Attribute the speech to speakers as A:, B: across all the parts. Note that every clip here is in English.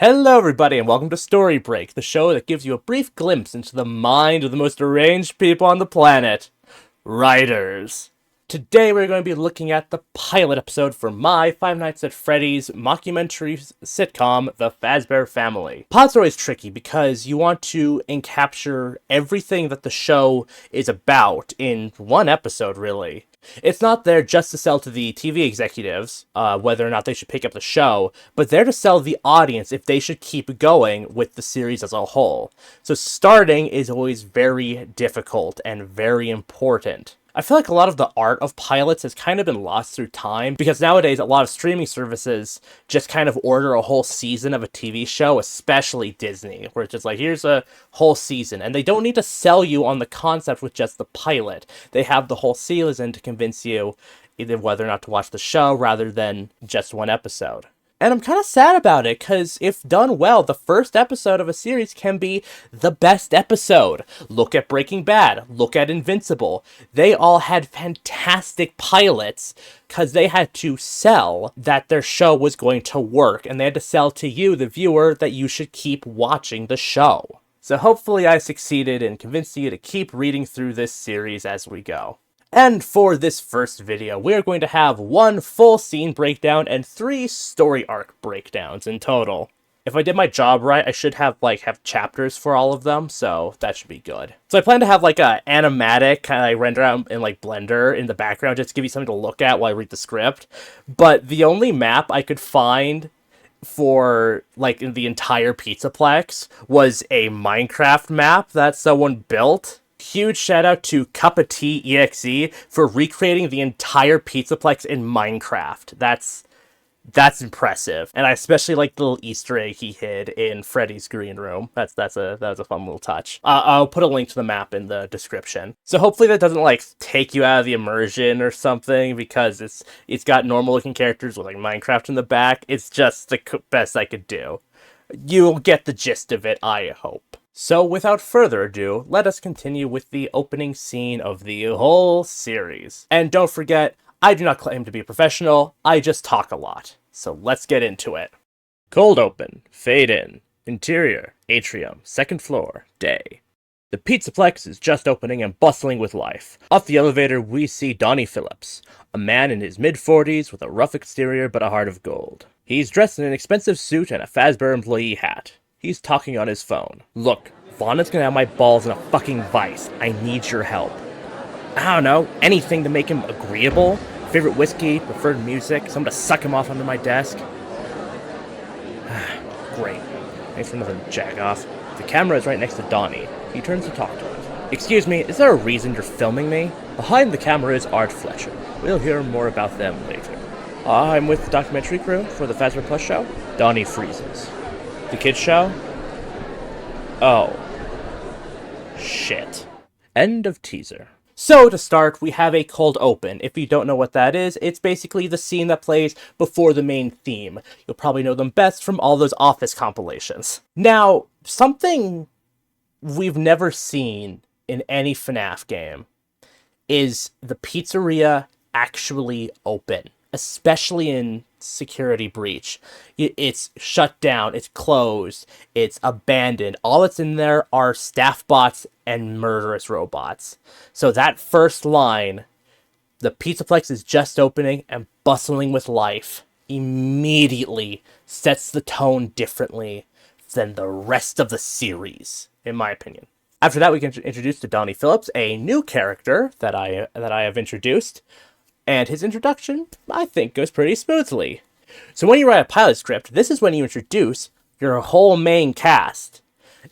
A: Hello everybody and welcome to Story Break, the show that gives you a brief glimpse into the mind of the most deranged people on the planet, writers. Today we're going to be looking at the pilot episode for my Five Nights at Freddy's mockumentary sitcom, The Fazbear Family. Pilots are always tricky because you want to encapture everything that the show is about in one episode, really. It's not there just to sell to the TV executives, whether or not they should pick up the show, but there to sell the audience if they should keep going with the series as a whole. So starting is always very difficult and very important. I feel like a lot of the art of pilots has kind of been lost through time, because nowadays a lot of streaming services just kind of order a whole season of a TV show, especially Disney, where it's just like, here's a whole season, and they don't need to sell you on the concept with just the pilot. They have the whole season to convince you either whether or not to watch the show rather than just one episode. And I'm kind of sad about it, because if done well, the first episode of a series can be the best episode. Look at Breaking Bad. Look at Invincible. They all had fantastic pilots, because they had to sell that their show was going to work, and they had to sell to you, the viewer, that you should keep watching the show. So hopefully I succeeded in convincing you to keep reading through this series as we go. And for this first video, we are going to have one full scene breakdown and 3 story arc breakdowns in total. If I did my job right, I should have chapters for all of them, so that should be good. So I plan to have a animatic kind of render out in Blender in the background just to give you something to look at while I read the script. But the only map I could find for the entire Pizzaplex was a Minecraft map that someone built. Huge shout out to Cup of Tea EXE for recreating the entire Pizzaplex in Minecraft. That's impressive, and I especially like the little Easter egg he hid in Freddy's green room. That was a fun little touch. I'll put a link to the map in the description. So hopefully that doesn't take you out of the immersion or something, because it's got normal looking characters with Minecraft in the back. It's just the best I could do. You'll get the gist of it, I hope. So without further ado, let us continue with the opening scene of the whole series. And don't forget, I do not claim to be a professional, I just talk a lot. So let's get into it. Cold open, fade in, interior, atrium, second floor, day. The Pizzaplex is just opening and bustling with life. Off the elevator, we see Donnie Phillips, a man in his mid-40s with a rough exterior but a heart of gold. He's dressed in an expensive suit and a Fazbear employee hat. He's talking on his phone. Look, Vonna's gonna have my balls in a fucking vice. I need your help. I don't know, anything to make him agreeable? Favorite whiskey, preferred music, someone to suck him off under my desk? Great. Thanks for another jag-off. The camera is right next to Donnie. He turns to talk to him. Excuse me, is there a reason you're filming me? Behind the camera is Art Fletcher. We'll hear more about them later. I'm with the documentary crew for the Fazbear Plus show. Donnie freezes. The kids show? Oh. Shit. End of teaser. So to start, we have a cold open. If you don't know what that is, it's basically the scene that plays before the main theme. You'll probably know them best from all those Office compilations. Now, something we've never seen in any FNAF game is the pizzeria actually open, especially in Security Breach. It's shut down, it's closed, it's abandoned. All that's in there are staff bots and murderous robots. So that first line, the Pizzaplex is just opening and bustling with life, immediately sets the tone differently than the rest of the series, in my opinion. After that, we get introduced to Donnie Phillips, a new character that I have introduced. And his introduction, I think, goes pretty smoothly. So when you write a pilot script, this is when you introduce your whole main cast.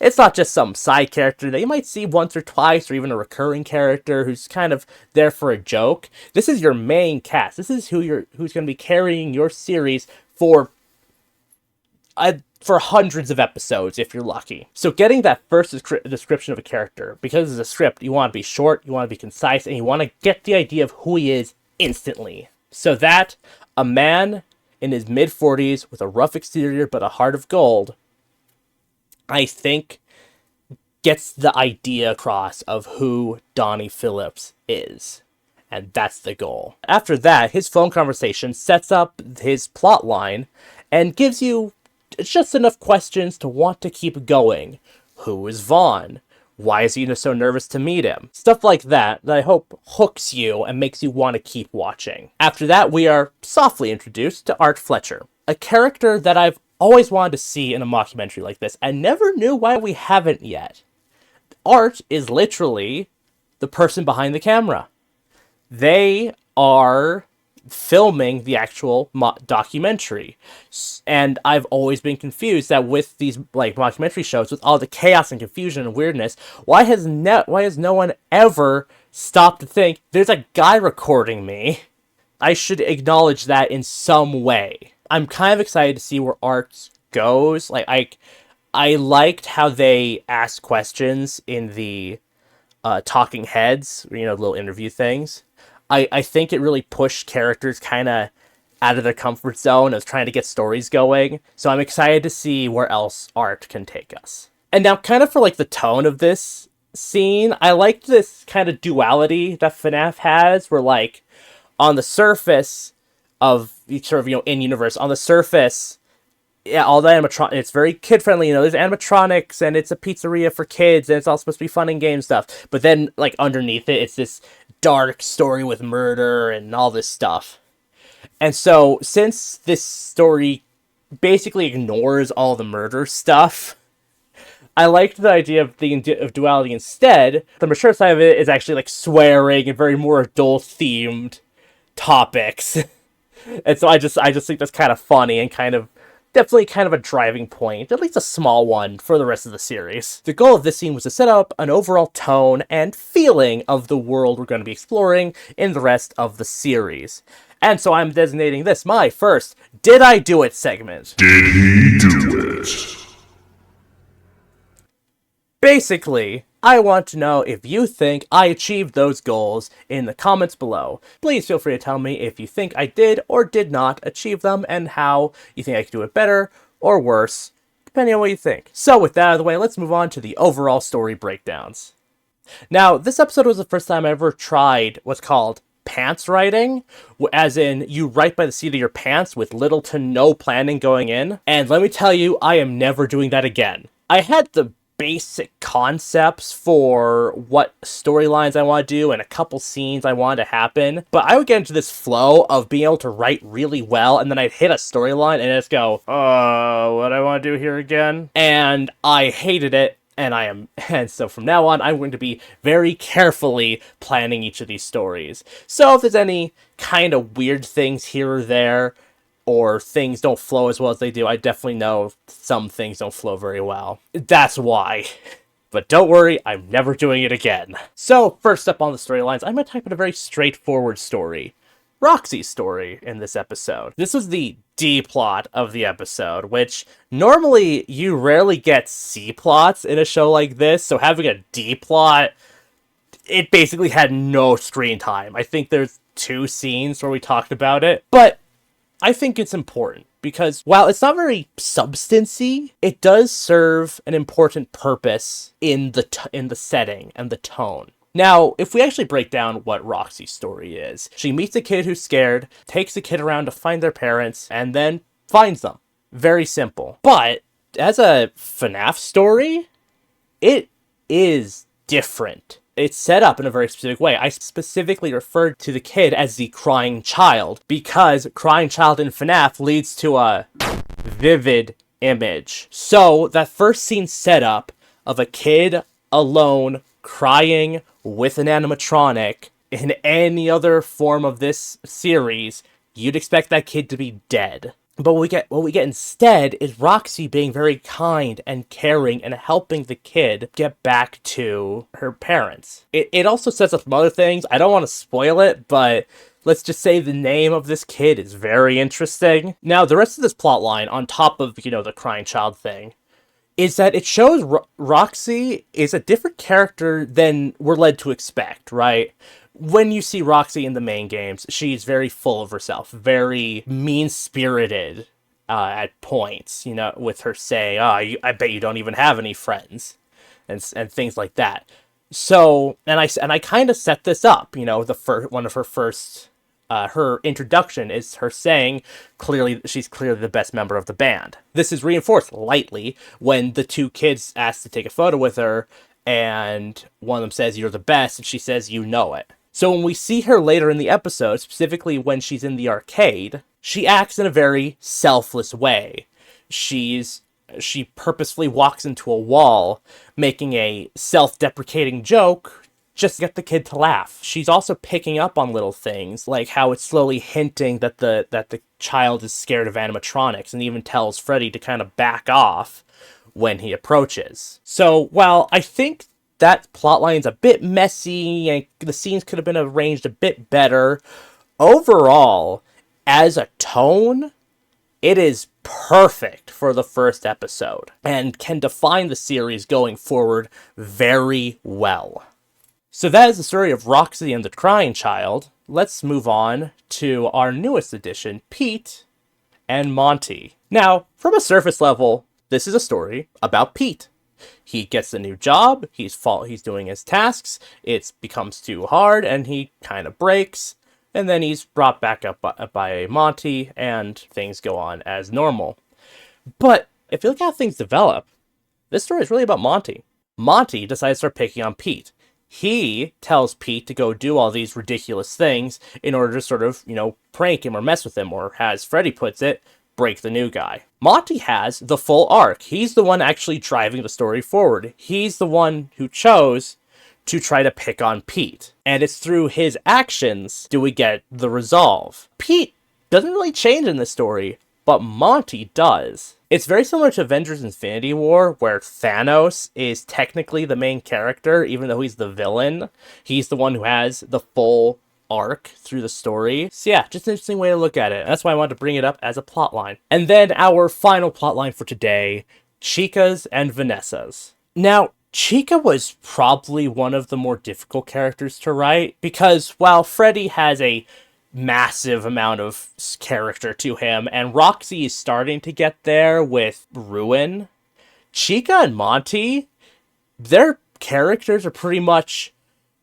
A: It's not just some side character that you might see once or twice, or even a recurring character who's kind of there for a joke. This is your main cast. This is who's going to be carrying your series for hundreds of episodes, if you're lucky. So getting that first description of a character, because it's a script, you want to be short, you want to be concise, and you want to get the idea of who he is instantly. So that, a man in his mid-40s with a rough exterior but a heart of gold, I think gets the idea across of who Donnie Phillips is. And that's the goal. After that, his phone conversation sets up his plot line and gives you just enough questions to want to keep going. Who is Vaughn? Why is he so nervous to meet him? Stuff like that I hope hooks you and makes you want to keep watching. After that, we are softly introduced to Art Fletcher, a character that I've always wanted to see in a mockumentary like this, and never knew why we haven't yet. Art is literally the person behind the camera. They are filming the actual documentary, and I've always been confused that with these mockumentary shows, with all the chaos and confusion and weirdness, why has no one ever stopped to think there's a guy recording me? I should acknowledge that in some way. I'm kind of excited to see where Art goes. I liked how they asked questions in the talking heads, little interview things. I think it really pushed characters kind of out of their comfort zone of trying to get stories going. So I'm excited to see where else Art can take us. And now kind of for the tone of this scene, I liked this kind of duality that FNAF has where on the surface of each in-universe, on the surface, yeah, all the animatronics, it's very kid-friendly, there's animatronics, and it's a pizzeria for kids, and it's all supposed to be fun and game stuff. But then, underneath it, it's this dark story with murder and all this stuff. And so, since this story basically ignores all the murder stuff, I liked the idea of duality instead. The mature side of it is actually, swearing and very more adult-themed topics. And so I just think that's kind of funny and definitely kind of a driving point, at least a small one, for the rest of the series. The goal of this scene was to set up an overall tone and feeling of the world we're going to be exploring in the rest of the series. And so I'm designating this my first Did I Do It segment.
B: Did he do it?
A: Basically, I want to know if you think I achieved those goals in the comments below. Please feel free to tell me if you think I did or did not achieve them and how you think I could do it better or worse, depending on what you think. So with that out of the way, let's move on to the overall story breakdowns. Now, this episode was the first time I ever tried what's called pants writing, as in you write by the seat of your pants with little to no planning going in. And let me tell you, I am never doing that again. I had the basic concepts for what storylines I want to do and a couple scenes I wanted to happen, but I would get into this flow of being able to write really well, and then I'd hit a storyline and just go, what I want to do here again? And I hated it, and so from now on, I'm going to be very carefully planning each of these stories. So if there's any kind of weird things here or there, or things don't flow as well as they do, I definitely know some things don't flow very well. That's why. But don't worry, I'm never doing it again. So, first up on the storylines, I'm going to type in a very straightforward story. Roxy's story in this episode. This was the D-plot of the episode, which normally you rarely get C-plots in a show like this, so having a D-plot, it basically had no screen time. I think there's 2 scenes where we talked about it, but I think it's important because while it's not very substancy, it does serve an important purpose in the setting and the tone. Now, if we actually break down what Roxy's story is, she meets a kid who's scared, takes the kid around to find their parents, and then finds them. Very simple. But as a FNAF story, it is different. It's set up in a very specific way. I specifically referred to the kid as the crying child because crying child in FNAF leads to a vivid image. So that first scene setup of a kid alone crying with an animatronic in any other form of this series, you'd expect that kid to be dead. But what we get instead is Roxy being very kind and caring and helping the kid get back to her parents. It also sets up some other things. I don't want to spoil it, but let's just say the name of this kid is very interesting. Now, the rest of this plot line, on top of, the crying child thing, is that it shows Roxy is a different character than we're led to expect, right? When you see Roxy in the main games, she's very full of herself, very mean-spirited at points, with her saying, I bet you don't even have any friends, and things like that. So, and I kind of set this up, one of her first her introduction is her saying she's clearly the best member of the band. This is reinforced lightly when the two kids ask to take a photo with her, and one of them says, "You're the best," and she says, "You know it." So when we see her later in the episode, specifically when she's in the arcade, she acts in a very selfless way. She purposefully walks into a wall, making a self-deprecating joke just to get the kid to laugh. She's also picking up on little things, like how it's slowly hinting that the child is scared of animatronics, and even tells Freddy to kind of back off when he approaches. So while I think that plotline's a bit messy and the scenes could have been arranged a bit better, overall, as a tone, it is perfect for the first episode and can define the series going forward very well. So that is the story of Roxy and the Crying Child. Let's move on to our newest addition, Pete and Monty. Now, from a surface level, this is a story about Pete. He gets a new job, he's doing his tasks, it becomes too hard, and he kind of breaks, and then he's brought back up by Monty, and things go on as normal. But if you look at how things develop, this story is really about Monty. Monty decides to start picking on Pete. He tells Pete to go do all these ridiculous things in order to sort of, prank him or mess with him, or as Freddy puts it, break the new guy. Monty has the full arc. He's the one actually driving the story forward. He's the one who chose to try to pick on Pete. And it's through his actions do we get the resolve. Pete doesn't really change in this story, but Monty does. It's very similar to Avengers Infinity War, where Thanos is technically the main character, even though he's the villain. He's the one who has the full arc through the story. So yeah, just an interesting way to look at it. That's why I wanted to bring it up as a plotline. And then our final plotline for today, Chica's and Vanessa's. Now, Chica was probably one of the more difficult characters to write, because while Freddy has a massive amount of character to him, and Roxy is starting to get there with Ruin, Chica and Monty, their characters are pretty much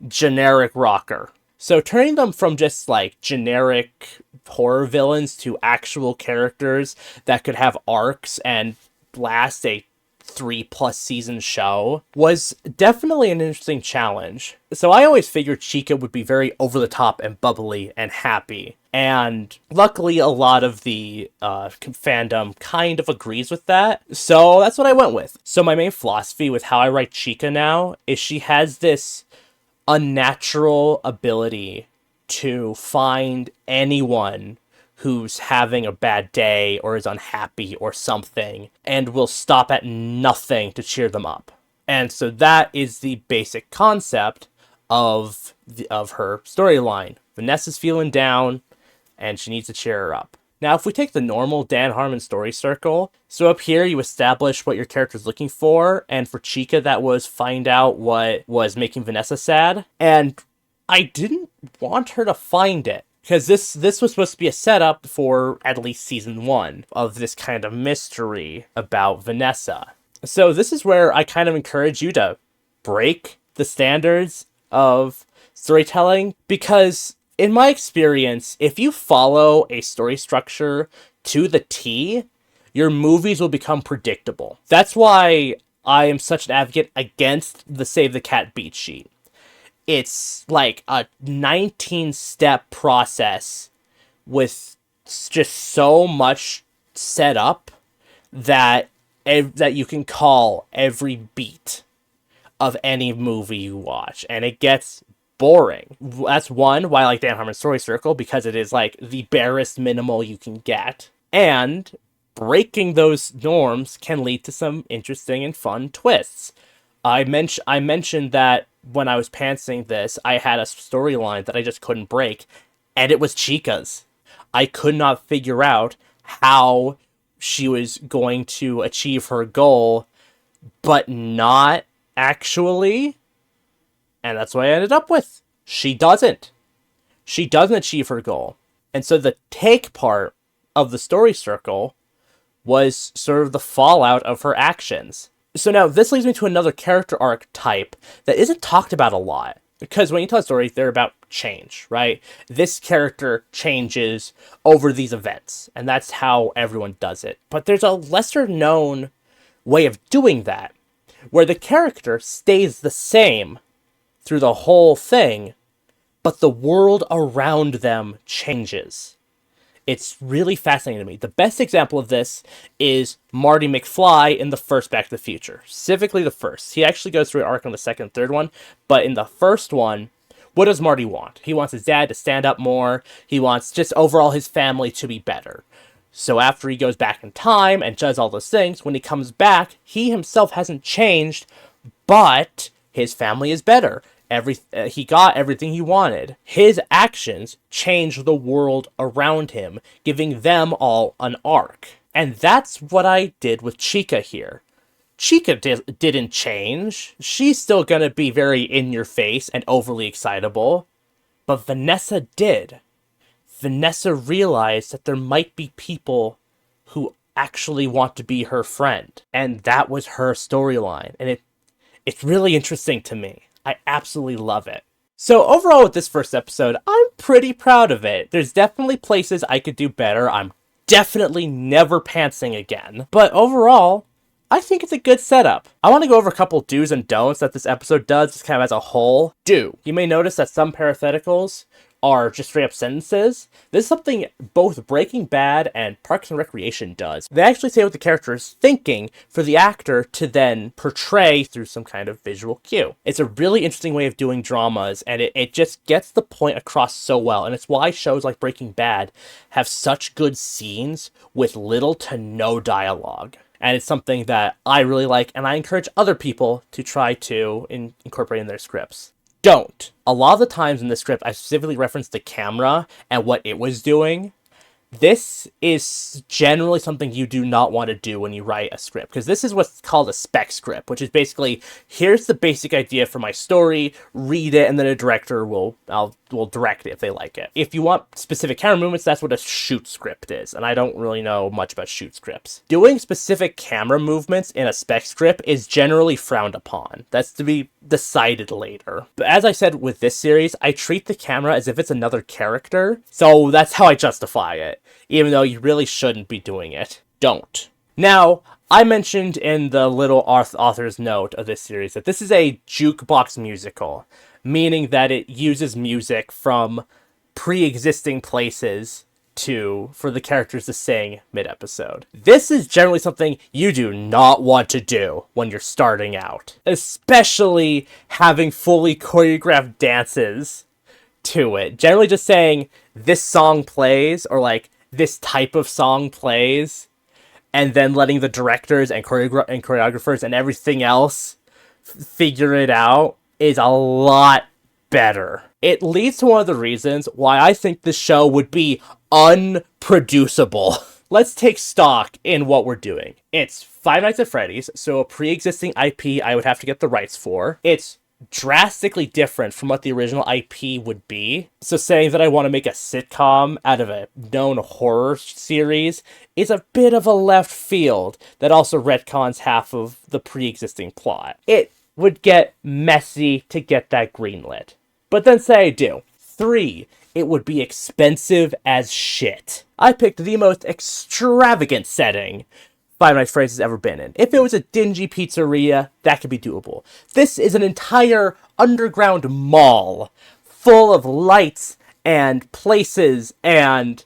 A: generic rocker. So turning them from just like generic horror villains to actual characters that could have arcs and last a 3+ season show was definitely an interesting challenge. So I always figured Chica would be very over the top and bubbly and happy. And luckily a lot of the fandom kind of agrees with that. So that's what I went with. So my main philosophy with how I write Chica now is she has this unnatural ability to find anyone who's having a bad day or is unhappy or something, and will stop at nothing to cheer them up. And so that is the basic concept of her storyline. Vanessa's feeling down, and she needs to cheer her up. Now, if we take the normal Dan Harmon story circle, so up here you establish what your character's looking for, and for Chica that was find out what was making Vanessa sad, and I didn't want her to find it. Because this was supposed to be a setup for at least season 1 of this kind of mystery about Vanessa. So this is where I kind of encourage you to break the standards of storytelling, because in my experience, if you follow a story structure to the T, your movies will become predictable. That's why I am such an advocate against the Save the Cat beat sheet. It's like a 19-step process with just so much set up that you can call every beat of any movie you watch, and it gets boring. That's one why I like Dan Harmon's Story Circle, because it is like the barest minimal you can get, and breaking those norms can lead to some interesting and fun twists. I mentioned that when I was pantsing this, I had a storyline that I just couldn't break, and it was Chica's. I could not figure out how she was going to achieve her goal, but not actually, and that's what I ended up with. She doesn't. She doesn't achieve her goal. And so the take part of the story circle was sort of the fallout of her actions. So now this leads me to another character arc type that isn't talked about a lot, Because when you tell a story, they're about change, right? This character changes over these events, and that's how everyone does it. But there's a lesser known way of doing that, where the character stays the same through the whole thing, but the world around them changes. It's really fascinating to me. The best example of this is Marty McFly in the first Back to the Future. Specifically the first. He actually goes through an arc on the second and third one, but in the first one, what does Marty want? He wants his dad to stand up more. He wants just overall his family to be better. So after he goes back in time and does all those things, when he comes back, he himself hasn't changed, but his family is better. He got everything he wanted. His actions changed the world around him, giving them all an arc. And that's what I did with Chica here. Chica didn't change. She's still gonna be very in-your-face and overly excitable. But Vanessa did. Vanessa realized that there might be people who actually want to be her friend. And that was her storyline. And it's really interesting to me. I absolutely love it. So overall with this first episode, I'm pretty proud of it. There's definitely places I could do better. I'm definitely never pantsing again. But overall, I think it's a good setup. I want to go over a couple do's and don'ts that this episode does, just kind of as a whole. Do. You may notice that some parentheticals are just straight up sentences. This is something both Breaking Bad and Parks and Recreation does. They actually say what the character is thinking for the actor to then portray through some kind of visual cue. It's a really interesting way of doing dramas, and it just gets the point across so well, and it's why shows like Breaking Bad have such good scenes with little to no dialogue. And it's something that I really like, and I encourage other people to try to incorporate in their scripts. Don't. A lot of the times in the script, I specifically reference the camera and what it was doing. This is generally something you do not want to do when you write a script, because this is what's called a spec script, which is basically, here's the basic idea for my story, read it, and then a director will direct it if they like it. If you want specific camera movements, that's what a shoot script is, and I don't really know much about shoot scripts. Doing specific camera movements in a spec script is generally frowned upon. That's to be decided later. But as I said with this series, I treat the camera as if it's another character, so that's how I justify it, even though you really shouldn't be doing it. Don't. Now, I mentioned in the little author's note of this series that this is a jukebox musical, meaning that it uses music from pre-existing places for the characters to sing mid-episode. This is generally something you do not want to do when you're starting out, especially having fully choreographed dances to it. Generally just saying, this song plays, or like, this type of song plays, and then letting the directors and choreographers and everything else figure it out is a lot better. It leads to one of the reasons why I think the show would be unproducible. Let's take stock in what we're doing. It's Five Nights at Freddy's, so a pre-existing IP I would have to get the rights for. It's drastically different from what the original IP would be. So saying that I want to make a sitcom out of a known horror series is a bit of a left field that also retcons half of the pre-existing plot. It would get messy to get that greenlit. But then say I do. 3, it would be expensive as shit. I picked the most extravagant setting Five Nights at Freddy's has ever been in. If it was a dingy pizzeria, that could be doable. This is an entire underground mall full of lights and places and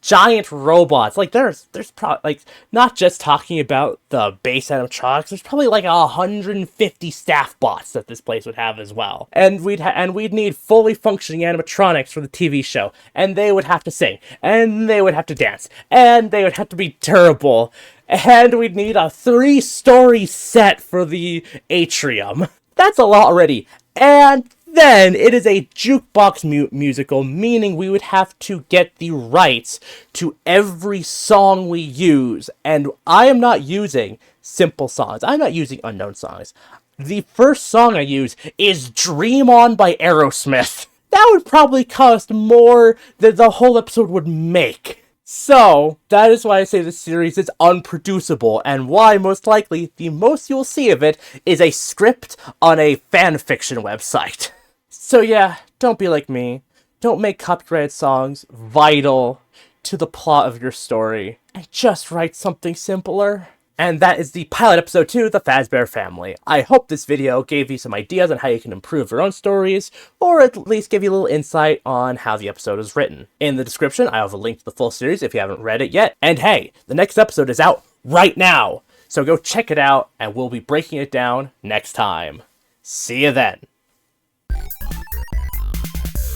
A: giant robots. Like there's probably, like, not just talking about the base animatronics, there's probably like 150 staff bots that this place would have as well. And we'd need fully functioning animatronics for the TV show, and they would have to sing, and they would have to dance, and they would have to be terrible, and we'd need a 3-story set for the atrium. That's a lot already. And then it is a jukebox musical, meaning we would have to get the rights to every song we use. And I am not using simple songs. I'm not using unknown songs. The first song I use is Dream On by Aerosmith. That would probably cost more than the whole episode would make. So, that is why I say this series is unproducible, and why, most likely, the most you'll see of it is a script on a fanfiction website. So yeah, don't be like me. Don't make copyrighted songs vital to the plot of your story, and just write something simpler. And that is the pilot episode to The Fazbear Family. I hope this video gave you some ideas on how you can improve your own stories, or at least give you a little insight on how the episode is written. In the description, I have a link to the full series if you haven't read it yet. And hey, the next episode is out right now, so go check it out, and we'll be breaking it down next time. See you then.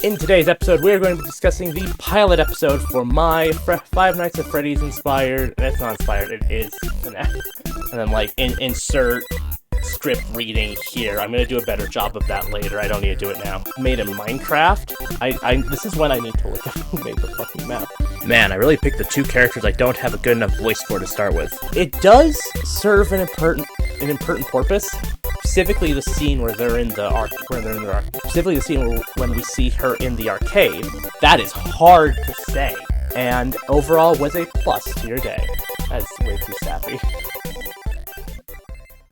A: In today's episode, we're going to be discussing the pilot episode for my Five Nights at Freddy's inspired. That's not inspired, it is. And then, insert script reading here. I'm gonna do a better job of that later. I don't need to do it now. Made in Minecraft. This is when I need to look at who made the fucking map. Man, I really picked the two characters I don't have a good enough voice for to start with. It does serve an important purpose. Specifically, the scene where they're in the specifically the scene when we see her in the arcade. That is hard to say, and overall was a plus to your day. That's way too sappy.